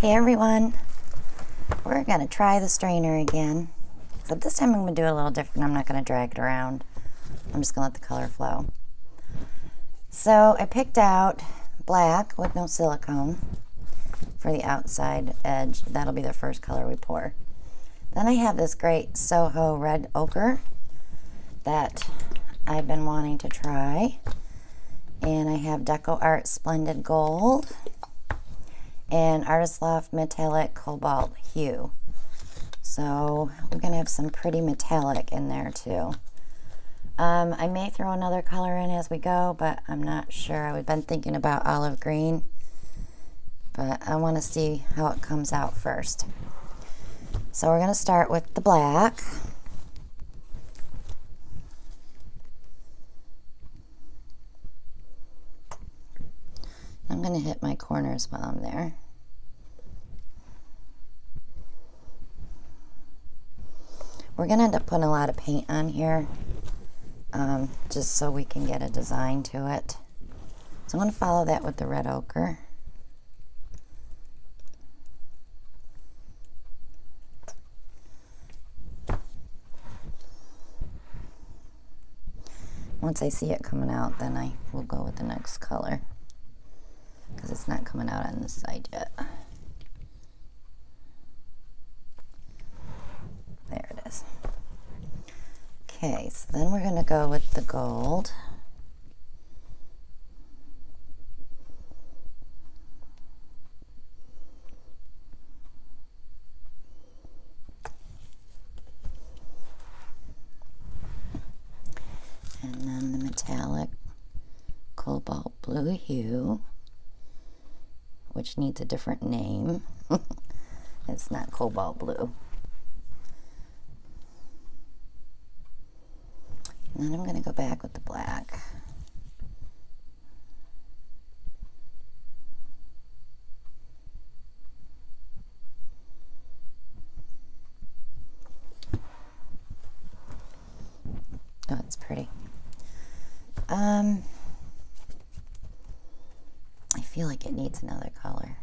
Hey everyone, we're going to try the strainer again, but this time I'm going to do it a little different. I'm not going to drag it around. I'm just going to let the color flow. So I picked out black with no silicone for the outside edge. That'll be the first color we pour. Then I have this great Soho red ochre that I've been wanting to try. And I have Deco Art Splendid Gold and Artist Loft Metallic Cobalt Hue. So we're going to have some pretty metallic in there too. I may throw another color in as we go, but I'm not sure. I've been thinking about olive green, but I want to see how it comes out first. So we're going to start with the black. I'm going to hit my corners while I'm there. We're going to end up putting a lot of paint on here, just so we can get a design to it. So I'm going to follow that with the red ochre. Once I see it coming out, then I will go with the next color, because it's not coming out on this side yet. There it is. Okay, so then we're going to go with the gold. And then the metallic cobalt blue hue, which needs a different name. It's not cobalt blue. And then I'm going to go back with the black. Oh, it's pretty. I feel like it needs another color.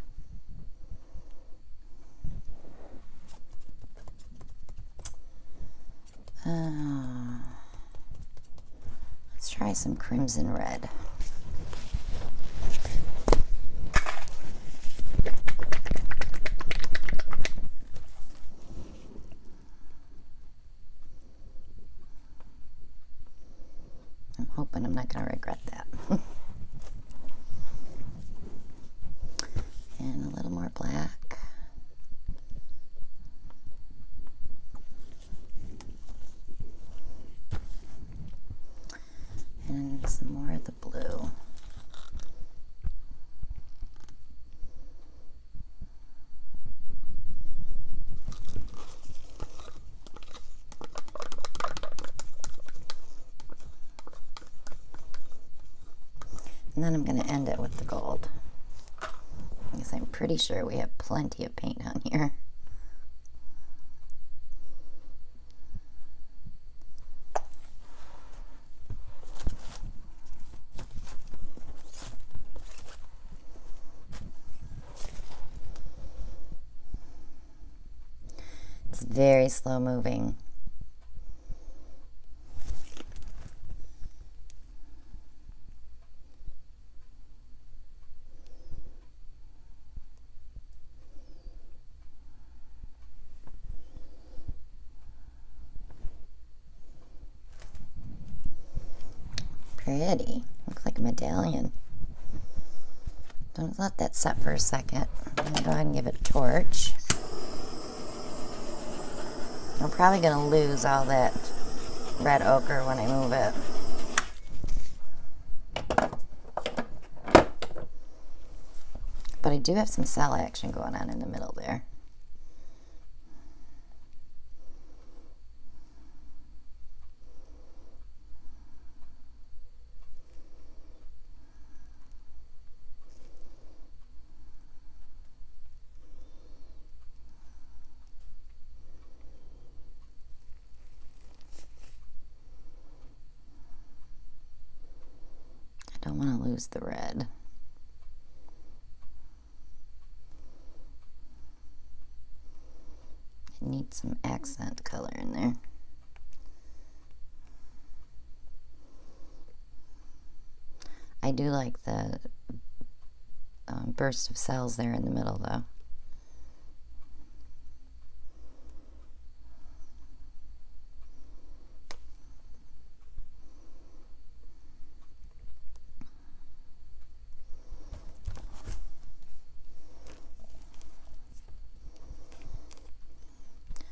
Let's try some crimson red. I'm hoping I'm not going to regret that. And a little more black. And some more of the blue. And then I'm going to end it with the gold, because I'm pretty sure we have plenty of paint on here. It's very slow moving. Pretty. Looks like a medallion. Don't let that set for a second. I'm going to go ahead and give it a torch. I'm probably going to lose all that red ochre when I move it. But I do have some cell action going on in the middle there. I don't want to lose the red. need some accent color in there. I do like the burst of cells there in the middle, though.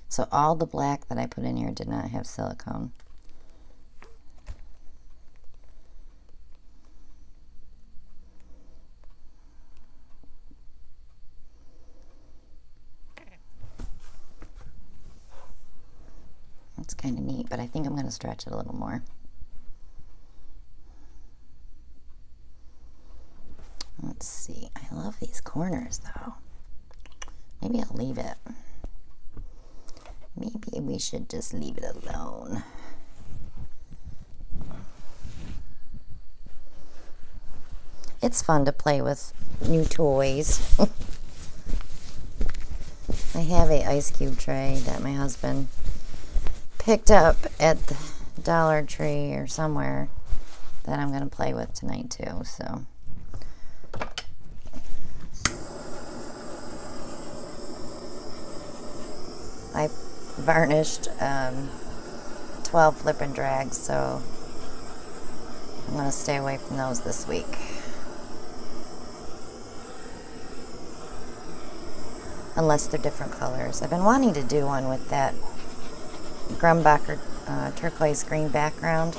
So all the black that I put in here did not have silicone. It's kind of neat, but I think I'm going to stretch it a little more. Let's see. I love these corners, though. Maybe I'll leave it. Maybe we should just leave it alone. It's fun to play with new toys. I have a ice cube tray that my husband picked up at the Dollar Tree or somewhere that I'm going to play with tonight too. So I varnished 12 flip and drags, so I'm going to stay away from those this week. Unless they're different colors. I've been wanting to do one with that Grumbacher turquoise green background.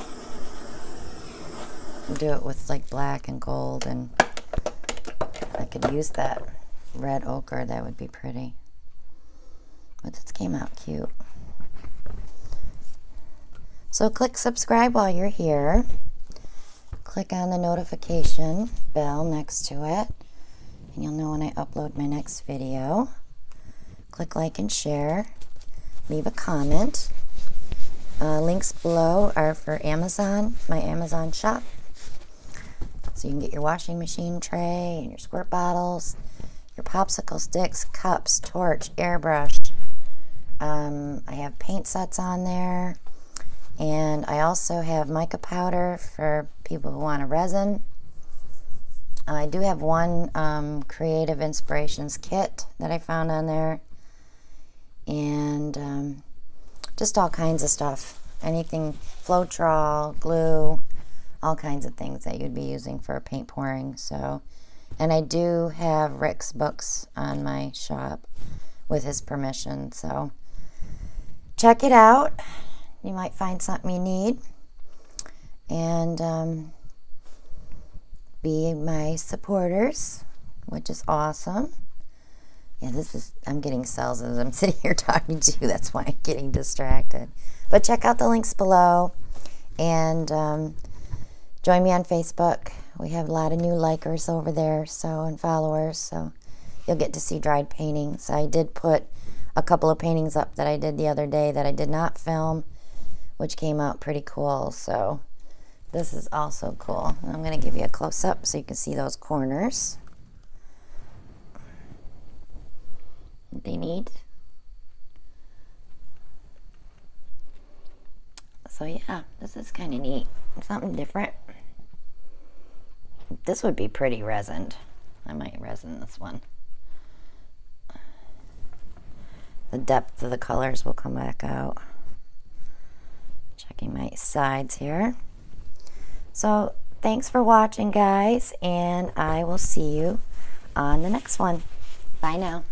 Do it with like black and gold, and I could use that red ochre. That would be pretty. But this came out cute. So click subscribe while you're here. Click on the notification bell next to it, and you'll know when I upload my next video. Click like and share. Leave a comment. Links below are for Amazon, my Amazon shop. So you can get your washing machine tray and your squirt bottles, your popsicle sticks, cups, torch, airbrush. I have paint sets on there, and I also have mica powder for people who want a resin. I do have one Creative Inspirations kit that I found on there, and just all kinds of stuff. Anything, Floetrol, glue, all kinds of things that you'd be using for paint pouring. So, and I do have Rick's books on my shop with his permission, so check it out. You might find something you need, and be my supporters, which is awesome. Yeah, I'm getting cells as I'm sitting here talking to you. That's why I'm getting distracted. But check out the links below, and join me on Facebook. We have a lot of new likers over there, and followers, so you'll get to see dried paintings. I did put a couple of paintings up that I did the other day that I did not film, which came out pretty cool. So this is also cool. I'm going to give you a close-up so you can see those corners. They need. So yeah, this is kind of neat. Something different. This would be pretty resined. I might resin this one. The depth of the colors will come back out. Checking my sides here. So thanks for watching, guys, and I will see you on the next one. Bye now.